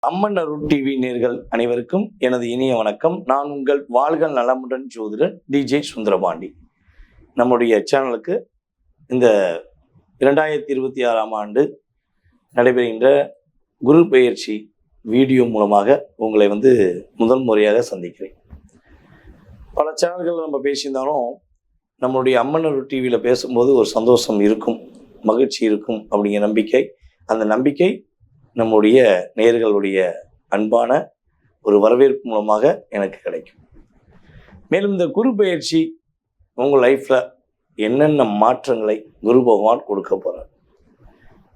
அம்மன் அருள் TV நேர்கள் அனைவருக்கும் எனது இனிய வணக்கம். நான் உங்கள் வாழ்க நலமுடன் ஜோதிடர் DJ சுந்தரபாண்டி. நம்முடைய சேனலுக்கு இந்த 2026ஆம் ஆண்டு நடைபெறுகின்ற குரு பெயர்ச்சி வீடியோ மூலமாக உங்களை முதல் முறையாக சந்திக்கிறேன். பல சேனல்கள் நம்ம பேசியிருந்தாலும் நம்மளுடைய அம்மன் அருள் டிவியில் பேசும்போது ஒரு சந்தோஷம் இருக்கும், மகிழ்ச்சி இருக்கும் அப்படிங்கிற நம்பிக்கை. அந்த நம்பிக்கை நம்முடைய நேயர்களுடைய அன்பான ஒரு வரவேற்பு மூலமாக எனக்கு கிடைக்கும். மேலும் இந்த குரு பெயர்ச்சி உங்கள் லைஃப்பில் என்னென்ன மாற்றங்களை குரு பகவான் கொடுக்க போகிறார்,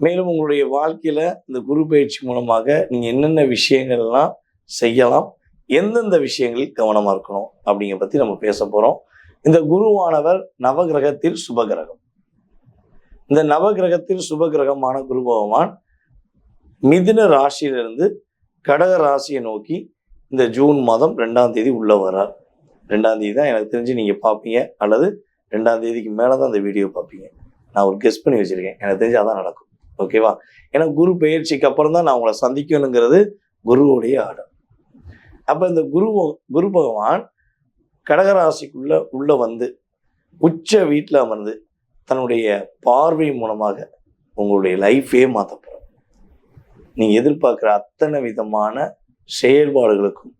மேலும் உங்களுடைய வாழ்க்கையில் இந்த குரு பயிற்சி மூலமாக நீங்கள் என்னென்ன விஷயங்கள்லாம் செய்யலாம், எந்தெந்த விஷயங்களில் கவனமாக இருக்கணும் அப்படிங்கிற பற்றி நம்ம பேச போகிறோம். இந்த குருவானவர் நவகிரகத்தில் சுபகிரகம். இந்த நவகிரகத்தில் சுபகிரகமான குரு பகவான் மிதுன ராசியிலிருந்து கடக ராசியை நோக்கி இந்த ஜூன் மாதம் 2ஆம் தேதி உள்ள வரார். 2ஆம் தேதி தான் எனக்கு தெரிஞ்சு நீங்கள் பார்ப்பீங்க, அல்லது 2ஆம் தேதிக்கு மேலே தான் அந்த வீடியோ பார்ப்பீங்க. நான் ஒரு கெஸ் பண்ணி வச்சுருக்கேன், எனக்கு தெரிஞ்சு அதான் நடக்கும். ஓகேவா? ஏன்னா குரு பெயர்ச்சிக்கு அப்புறம் தான் நான் உங்களை சந்திக்கணுங்கிறது குருவுடைய ஆர்டர். அப்போ இந்த குரு பகவான் கடகராசிக்குள்ள உள்ள உச்ச வீட்டில் அமர்ந்து தன்னுடைய பார்வை மூலமாக உங்களுடைய லைஃபே மாற்ற போகிறார். நீங்கள் எதிர்பார்க்குற அத்தனை விதமான செயல்பாடுகளுக்கும்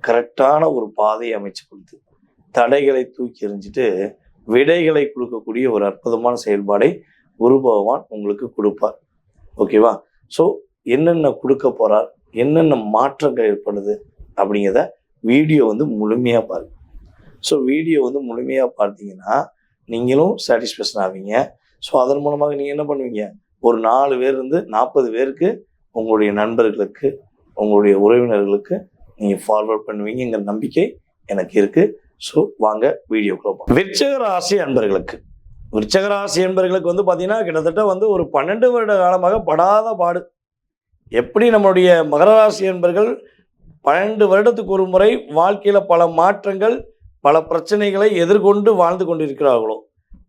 கரெக்டான ஒரு பாதையை அமைச்சு கொடுத்து தடைகளை தூக்கி எறிஞ்சிட்டு விடைகளை கொடுக்கக்கூடிய ஒரு அற்புதமான செயல்பாடை குரு பகவான் உங்களுக்கு கொடுப்பார். ஓகேவா? ஸோ என்னென்ன கொடுக்க போகிறார், என்னென்ன மாற்றங்கள் ஏற்படுது அப்படிங்கிறத வீடியோ முழுமையாக பாருங்க. ஸோ வீடியோ முழுமையாக பார்த்தீங்கன்னா நீங்களும் சாட்டிஸ்ஃபேக்ஷன் ஆவீங்க. ஸோ அதன் மூலமாக நீங்கள் என்ன பண்ணுவீங்க, ஒரு 4 பேர்லேருந்து 40 பேருக்கு உங்களுடைய நண்பர்களுக்கு, உங்களுடைய உறவினர்களுக்கு நீங்கள் ஃபார்வர்ட் பண்ணுவீங்கிற நம்பிக்கை எனக்கு இருக்குது. ஸோ வாங்க வீடியோக்குள்ள போகலாம். விருச்சிக ராசி அன்பர்களுக்கு பார்த்தீங்கன்னா கிட்டத்தட்ட ஒரு 12 வருட காலமாக படாத பாடு. எப்படி நம்மளுடைய மகர ராசி அன்பர்கள் 12 வருடத்துக்கு ஒரு முறை வாழ்க்கையில் பல மாற்றங்கள், பல பிரச்சனைகளை எதிர்கொண்டு வாழ்ந்து கொண்டிருக்கிறார்களோ,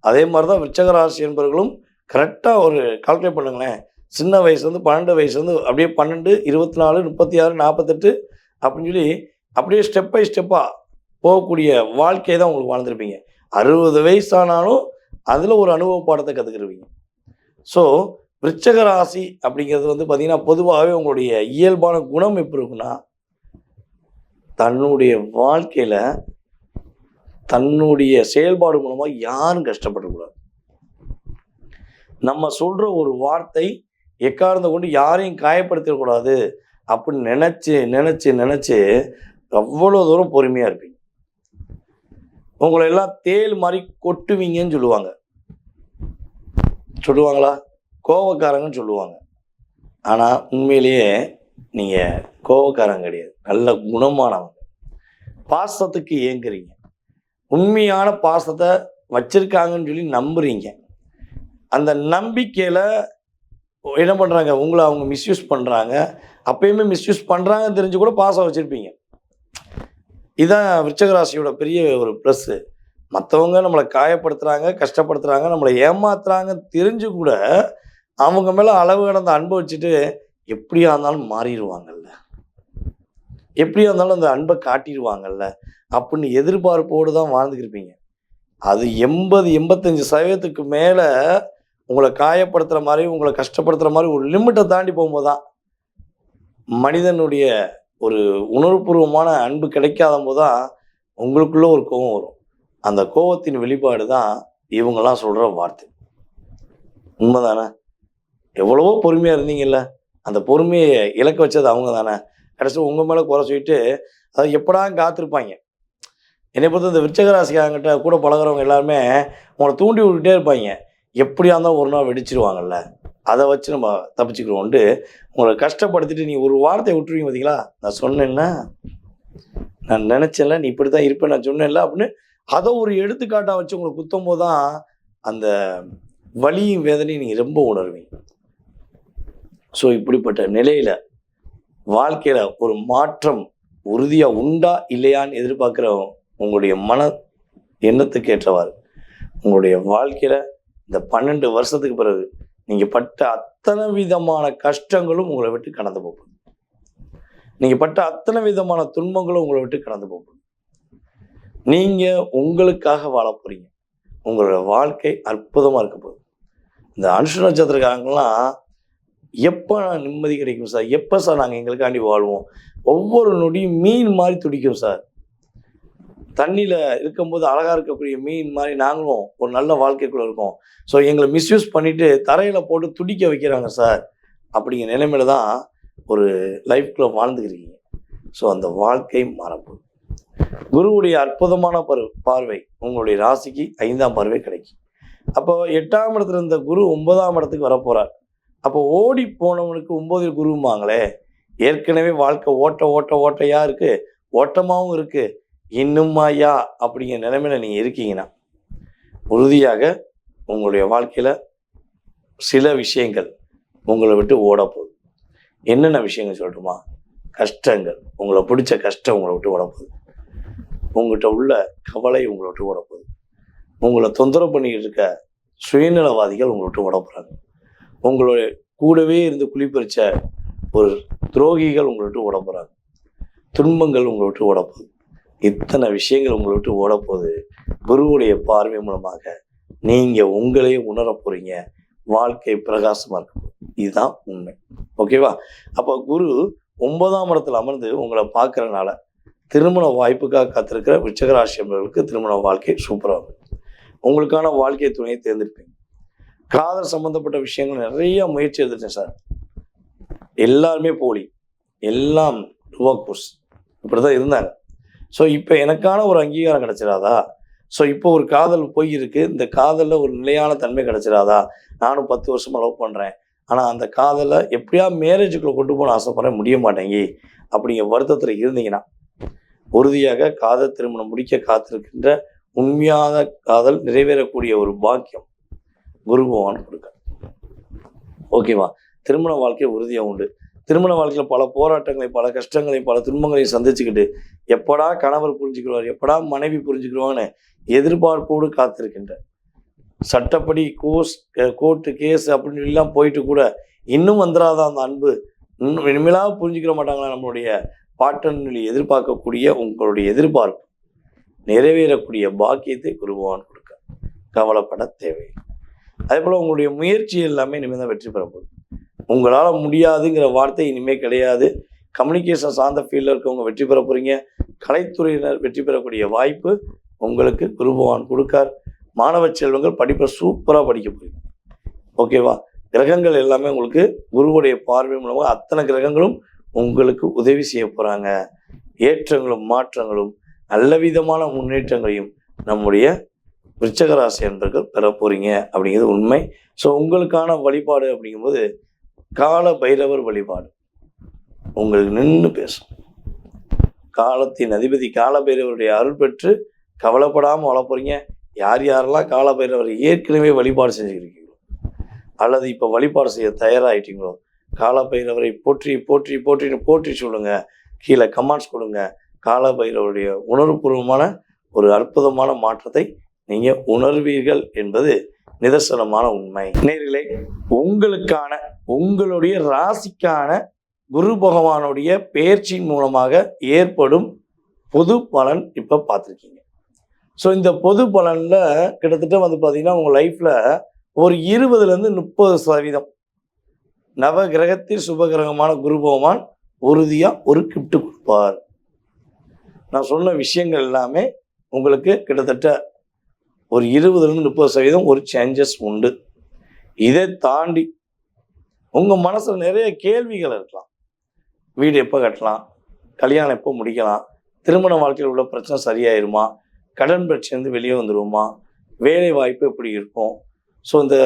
அதே மாதிரி தான் விருச்சிக ராசி என்பவர்களும் கரெக்டாக ஒரு கால்குலேட் பண்ணுங்களேன். சின்ன வயசு 12 வயசு அப்படியே 12, 24, 36, 48 அப்படின்னு சொல்லி அப்படியே ஸ்டெப் பை ஸ்டெப்பாக போகக்கூடிய வாழ்க்கையை தான் உங்களுக்கு வாழ்ந்துருப்பீங்க. 60 வயசானாலும் அதில் ஒரு அனுபவ பாடத்தை கற்றுக்கிருவீங்க. ஸோ விருச்சிக ராசி அப்படிங்கிறது பார்த்தீங்கன்னா பொதுவாகவே உங்களுடைய இயல்பான குணம் எப்படி இருக்குன்னா, தன்னுடைய வாழ்க்கையில் தன்னுடைய செயல்பாடு மூலமாக யாரும் கஷ்டப்படக்கூடாது. நம்ம சொல்கிற ஒரு வார்த்தை எக்காரணத்தை கொண்டு யாரையும் காயப்படுத்திடக்கூடாது அப்படின்னு நினச்சி அவ்வளோ தூரம் பொறுமையாக இருப்பீங்க. உங்களை எல்லாம் தேள் மாதிரி கொட்டுவீங்கன்னு சொல்லுவாங்களா? கோவக்காரங்கன்னு சொல்லுவாங்க. ஆனால் உண்மையிலேயே நீங்கள் கோவக்காரங்க கிடையாது, நல்ல குணமானவங்க. பாசத்துக்கு ஏங்குறீங்க, உண்மையான பாசத்தை வச்சிருக்காங்கன்னு சொல்லி நம்புறீங்க. அந்த நம்பிக்கையில் என்ன பண்ணுறாங்க, உங்களை அவங்க மிஸ்யூஸ் பண்ணுறாங்க. அப்பயுமே மிஸ்யூஸ் பண்ணுறாங்கன்னு தெரிஞ்சு கூட பாசம் வச்சுருப்பீங்க. இதுதான் விருச்சிக ராசியோட பெரிய ஒரு ப்ளஸ்ஸு. மற்றவங்க நம்மளை காயப்படுத்துகிறாங்க, கஷ்டப்படுத்துகிறாங்க, நம்மளை ஏமாத்துறாங்க தெரிஞ்சு கூட அவங்க மேலே அளவு கடந்த அன்பை வச்சுட்டு எப்படியா இருந்தாலும் மாறிடுவாங்கல்ல, எப்படியா இருந்தாலும் அந்த அன்பை காட்டிடுவாங்கல்ல அப்படின்னு எதிர்பார்ப்போடு தான் வாழ்ந்துக்கிருப்பீங்க. அது 80-85% மேலே உங்களை காயப்படுத்துகிற மாதிரி, உங்களை கஷ்டப்படுத்துகிற மாதிரி ஒரு லிமிட்டை தாண்டி போகும்போது தான் மனிதனுடைய ஒரு உணர்வுபூர்வமான அன்பு கிடைக்காத போது தான் உங்களுக்குள்ளே ஒரு கோபம் வரும். அந்த கோபத்தின் வெளிப்பாடு தான் இவங்கெல்லாம் சொல்கிற வார்த்தை. உண்மைதானே? எவ்வளவோ பொறுமையாக இருந்தீங்கல்ல, அந்த பொறுமையை இழக்க வச்சது அவங்க தானே. கடைசி உங்கள் மேலே குறை சொல்லிட்டு அதை எப்படா காத்திருப்பாங்க. என்னை பொறுத்த இந்த விருச்சிக ராசிக்காரங்கிட்ட கூட பழகிறவங்க எல்லாருமே உங்களை தூண்டி விட்டுட்டே இருப்பாங்க. எப்படியா இருந்தாலும் ஒரு நாள் வெடிச்சிருவாங்கல்ல, அதை வச்சு நம்ம தப்பிச்சுக்கிறோன்ட்டு உங்களை கஷ்டப்படுத்திட்டு நீ ஒரு வார்த்தையை விட்டுருவீங்க. பார்த்தீங்களா, நான் சொன்னேன்னா, நான் நினச்சேன்ல, நீ இப்படி தான் இருப்பேன், நான் சொன்னேன்ல அப்படின்னு அதை ஒரு எடுத்துக்காட்டாக வச்சு உங்களை குத்தும் போது தான் அந்த வலியும் வேதனையும் நீங்கள் ரொம்ப உணர்வீங்க. ஸோ இப்படிப்பட்ட நிலையில் வாழ்க்கையில் ஒரு மாற்றம் உறுதியாக உண்டா இல்லையான்னு எதிர்பார்க்குற உங்களுடைய மன எண்ணத்துக்கு ஏற்றவாறு உங்களுடைய வாழ்க்கையில் இந்த 12 வருஷத்துக்கு பிறகு நீங்கள் பட்ட அத்தனை விதமான கஷ்டங்களும் உங்களை விட்டு கடந்து போகும். நீங்கள் பட்ட அத்தனை விதமான துன்பங்களும் உங்களை விட்டு கடந்து போகும். நீங்கள் உங்களுக்காக வாழ போகிறீங்க. உங்களோட வாழ்க்கை அற்புதமாக இருக்க போகுது. இந்த அனுஷ நட்சத்திரக்காரங்களாம் எப்போ நான் நிம்மதி கிடைக்கும் சார், எப்போ சார் நாங்கள் எங்களுக்காண்டி வாழ்வோம், ஒவ்வொரு நொடியும் மீன் மாதிரி துடிக்கும் சார். தண்ணியில் இருக்கும்போது அழகாக இருக்கக்கூடிய மீன் மாதிரி நாங்களும் ஒரு நல்ல வாழ்க்கைக்குள்ளே இருக்கோம். ஸோ எங்களை மிஸ்யூஸ் பண்ணிவிட்டு தரையில் போட்டு துடிக்க வைக்கிறாங்க சார். அப்படிங்கிற நிலைமையில தான் ஒரு லைஃப்குள்ளே வாழ்ந்துக்கிறீங்க. ஸோ அந்த வாழ்க்கை மாறப்போகுது. குருவுடைய அற்புதமான பார்வை உங்களுடைய ராசிக்கு 5ஆம் பார்வை கிடைக்கும். அப்போ 8ஆம் இடத்துல இருந்த குரு 9ஆம் இடத்துக்கு வரப்போகிறார். அப்போ ஓடி போனவனுக்கு 9 குருவாங்களே. ஏற்கனவே வாழ்க்கை ஓட்டையாக இருக்குது, ஓட்டமாகவும் இருக்குது, இன்னுமாயா அப்படிங்கிற நிலைமையில் நீங்கள் இருக்கீங்கன்னா உறுதியாக உங்களுடைய வாழ்க்கையில் சில விஷயங்கள் உங்களை விட்டு ஓட போகுது. என்னென்ன விஷயங்கள் சொல்லட்டுமா? கஷ்டங்கள், உங்களை பிடிச்ச கஷ்டம் உங்களை விட்டு ஓட போகுது. உங்கள்கிட்ட உள்ள கவலை உங்களை விட்டு ஓட போகுது. உங்களை தொந்தரவு பண்ணிக்கிட்டு இருக்க சுயநலவாதிகள் உங்களை விட்டு ஓட போகிறாங்க. உங்களுடைய கூடவே இருந்து குளிப்பறிச்ச ஒரு துரோகிகள் உங்களை விட்டு ஓட போகிறாங்க. துன்பங்கள் உங்களை விட்டு ஓட போகுது. இத்தனை விஷயங்கள் உங்களை விட்டு ஓட போகுது. குருவுடைய பார்வை மூலமாக நீங்கள் உங்களையே உணர போகிறீங்க. வாழ்க்கை பிரகாசமாக இருக்கும். இதுதான் உண்மை. ஓகேவா? அப்போ குரு 9ஆம் இடத்துல அமர்ந்து உங்களை பார்க்கறனால திருமண வாய்ப்புக்காக காத்திருக்கிற விருச்சிக ராசி என்பவர்களுக்கு திருமண வாழ்க்கை சூப்பராக இருக்கும். உங்களுக்கான வாழ்க்கை துணையை தேர்ந்தெடுப்பீங்க. காதல் சம்பந்தப்பட்ட விஷயங்கள் நிறைய முயற்சி எடுத்துட்டேன் சார், எல்லாருமே போலி, எல்லாம் ருவா கோர்ஸ், இப்படி தான் இருந்தாங்க. ஸோ இப்போ எனக்கான ஒரு அங்கீகாரம் கிடைச்சிடாதா? ஸோ இப்போ ஒரு காதல் போய் இருக்கு, இந்த காதலில் ஒரு நிலையான தன்மை கிடைச்சிடாதா? நானும் 10 வருஷமாக லவ் பண்ணுறேன், ஆனால் அந்த காதலை எப்படியா மேரேஜுக்குள்ளே கொண்டு போகணும்னு ஆசைப்படுறேன், முடிய மாட்டேங்கி அப்படிங்கிற வருத்தத்தில் இருந்தீங்கன்னா உறுதியாக காதல் திருமணம் முடிக்க காத்திருக்கின்ற உண்மையான காதல் நிறைவேறக்கூடிய ஒரு பாக்கியம் குரு பகவான் கொடுக்க. ஓகேவா? திருமண வாழ்க்கை உறுதியாக உண்டு. திருமண வாழ்க்கையில் பல போராட்டங்களையும் பல கஷ்டங்களையும் பல துன்பங்களையும் சந்திச்சுக்கிட்டு எப்படா கணவர் புரிஞ்சுக்கிடுவார், எப்படா மனைவி புரிஞ்சுக்கிடுவான்னு எதிர்பார்ப்போடு காத்திருக்கின்ற, சட்டப்படி கோர்ட்டு கேஸ் அப்படின்னு எல்லாம் போயிட்டு கூட இன்னும் வந்துடாத அந்த அன்பு, இன்னும் இனிமேலாக புரிஞ்சுக்கிற மாட்டாங்களா நம்மளுடைய பாட்டனில் எதிர்பார்க்கக்கூடிய உங்களுடைய எதிர்பார்ப்பு நிறைவேறக்கூடிய பாக்கியத்தை குரு பகவான் கொடுக்க. கவலைப்பட தேவை. அதே போல் உங்களுடைய முயற்சி எல்லாமே இனிமேல் தான் வெற்றி பெற போகுது. உங்களால் முடியாதுங்கிற வார்த்தை இனிமேல் கிடையாது. கம்யூனிகேஷன் சார்ந்த ஃபீல்டில் இருக்கவங்க வெற்றி பெற போகிறீங்க. கலைத்துறையினர் வெற்றி பெறக்கூடிய வாய்ப்பு உங்களுக்கு குரு பகவான் கொடுக்கார். மாணவ செல்வங்கள் படிப்பை சூப்பராக படிக்க போகிறீங்க. ஓகேவா? கிரகங்கள் எல்லாமே உங்களுக்கு குருவுடைய பார்வை மூலமாக அத்தனை கிரகங்களும் உங்களுக்கு உதவி செய்ய போகிறாங்க. ஏற்றங்களும் மாற்றங்களும் நல்ல விதமான முன்னேற்றங்களையும் நம்முடைய விருச்சிக ராசி என்பர்கள் பெற போகிறீங்க அப்படிங்கிறது உண்மை. ஸோ உங்களுக்கான வழிபாடு அப்படிங்கும்போது கால பைரவர் வழிபாடு உங்களுக்கு நின்று பேசும். காலத்தின் அதிபதி கால பைரவருடைய அருள் பெற்று கவலைப்படாமல் வாழ போகிறீங்க. யார் யாரெல்லாம் கால பைரவரை ஏற்கனவே வழிபாடு செஞ்சுருக்கீங்களோ அல்லது இப்போ வழிபாடு செய்ய தயாராகிட்டீங்களோ, கால பைரவரை போற்றி போற்றி போற்றின்னு போற்றி சொல்லுங்க. கீழே கமெண்ட்ஸ் கொடுங்க. கால பைரவருடைய உணர்வுபூர்வமான ஒரு அற்புதமான மாற்றத்தை நீங்கள் உணர்வீர்கள் என்பது நிதர்சனமான உண்மை. நேயர்களே, உங்களுக்கான உங்களுடைய ராசிக்கான குரு பகவானுடைய பெயர்ச்சியின் மூலமாக ஏற்படும் பொது பலன் இப்போ பார்த்துருக்கீங்க. ஸோ இந்த பொது பலனில் கிட்டத்தட்ட வந்து பார்த்தீங்கன்னா உங்கள் லைஃப்பில் ஒரு 20லேருந்து 30% நவ கிரகத்தில் சுபகிரகமான குரு பகவான் உறுதியாக ஒரு கிஃப்ட் கொடுப்பார். நான் சொன்ன விஷயங்கள் எல்லாமே உங்களுக்கு கிட்டத்தட்ட ஒரு 20லேருந்து 30% ஒரு சேஞ்சஸ் உண்டு. இதை தாண்டி உங்கள் மனசில் நிறைய கேள்விகள் இருக்கலாம். வீடு எப்போ கட்டலாம், கல்யாணம் எப்போ முடிக்கலாம், திருமண வாழ்க்கையில் உள்ள பிரச்சனை சரியாயிருமா, கடன் பிரச்சனை வெளியே வந்துடுவோமா, வேலை வாய்ப்பு எப்படி இருக்கும், ஸோ இந்த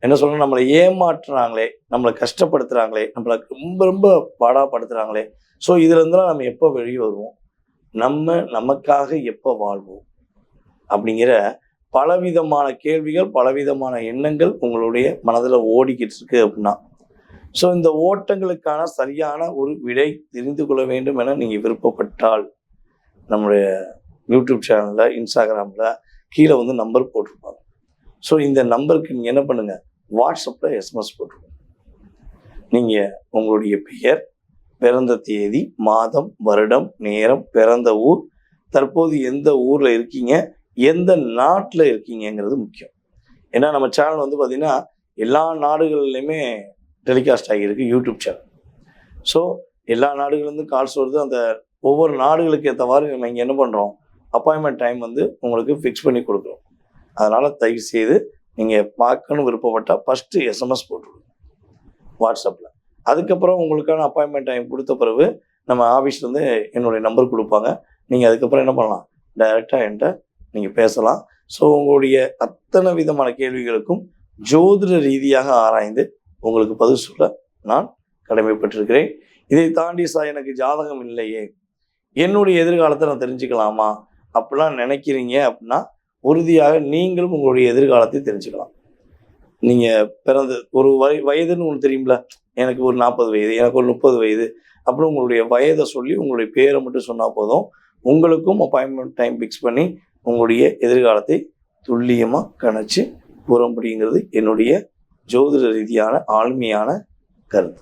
என்ன சொல்கிறோம், நம்மளை ஏமாற்றுறாங்களே, நம்மளை கஷ்டப்படுத்துகிறாங்களே, நம்மளை ரொம்ப ரொம்ப பாடாப்படுத்துகிறாங்களே, ஸோ இதுலேருந்துலாம் நம்ம எப்போ வெளியே வருவோம், நமக்காக எப்போ வாழ்வோம் அப்படிங்கிற பலவிதமான கேள்விகள் பலவிதமான எண்ணங்கள் உங்களுடைய மனதில் ஓடிக்கிட்டு இருக்கு அப்படின்னா, ஸோ இந்த ஓட்டங்களுக்கான சரியான ஒரு விடை தெரிந்து கொள்ள வேண்டும் என நீங்கள் விருப்பப்பட்டால் நம்முடைய யூடியூப் சேனலில் இன்ஸ்டாகிராமில் கீழே வந்து நம்பர் போட்டிருப்பாங்க. ஸோ இந்த நம்பருக்கு நீங்கள் என்ன பண்ணுங்கள், வாட்ஸ்அப்பில் எஸ்எம்எஸ் போட்டுருங்க. நீங்கள் உங்களுடைய பெயர், பிறந்த தேதி, மாதம், வருடம், நேரம், பிறந்த ஊர், தற்போது எந்த ஊரில் இருக்கீங்க, எந்த நாட்டில் இருக்கீங்கிறது முக்கியம். ஏன்னா நம்ம சேனல் வந்து பார்த்திங்கன்னா எல்லா நாடுகள்லையுமே டெலிகாஸ்ட் ஆகியிருக்கு யூடியூப் சேனல். ஸோ எல்லா நாடுகள்லேருந்து கால்ஸ் வருது. அந்த ஒவ்வொரு நாடுகளுக்கு ஏற்றவாறு நம்ம இங்கே என்ன பண்ணுறோம், அப்பாயின்மெண்ட் டைம் வந்து உங்களுக்கு ஃபிக்ஸ் பண்ணி கொடுக்குறோம். அதனால் தயவுசெய்து நீங்கள் பார்க்கணும் விருப்பப்பட்டால் ஃபஸ்ட்டு எஸ்எம்எஸ் போட்டுவிடுங்க வாட்ஸ்அப்பில். அதுக்கப்புறம் உங்களுக்கான அப்பாயின்மெண்ட் டைம் கொடுத்த பிறகு நம்ம ஆஃபீஸ்லேருந்து என்னுடைய நம்பர் கொடுப்பாங்க. நீங்கள் அதுக்கப்புறம் என்ன பண்ணலாம், டைரெக்டாக என்கிட்ட நீங்கள் பேசலாம். ஸோ உங்களுடைய அத்தனை விதமான கேள்விகளுக்கும் ஜோதிட ரீதியாக ஆராய்ந்து உங்களுக்கு பதில் சொல்ல நான் கடமைப்பட்டிருக்கிறேன். இதை தாண்டி எனக்கு ஜாதகம் இல்லையே, என்னுடைய எதிர்காலத்தை நான் தெரிஞ்சுக்கலாமா அப்படிலாம் நினைக்கிறீங்க அப்படின்னா உறுதியாக நீங்களும் உங்களுடைய எதிர்காலத்தை தெரிஞ்சுக்கலாம். நீங்கள் பிறந்த ஒரு வயதுன்னு ஒன்று தெரியுங்களா, எனக்கு ஒரு 40 வயது, எனக்கு ஒரு 30 வயது அப்படின்னு உங்களுடைய வயதை சொல்லி உங்களுடைய பேரை மட்டும் சொன்னால் போதும். உங்களுக்கும் அப்பாயின்மெண்ட் டைம் ஃபிக்ஸ் பண்ணி உங்களுடைய எதிர்காலத்தை துல்லியமாக கணிச்சு கூற முடியுங்கிறது என்னுடைய ஜோதிட ரீதியான ஆழ்மையான கருத்து.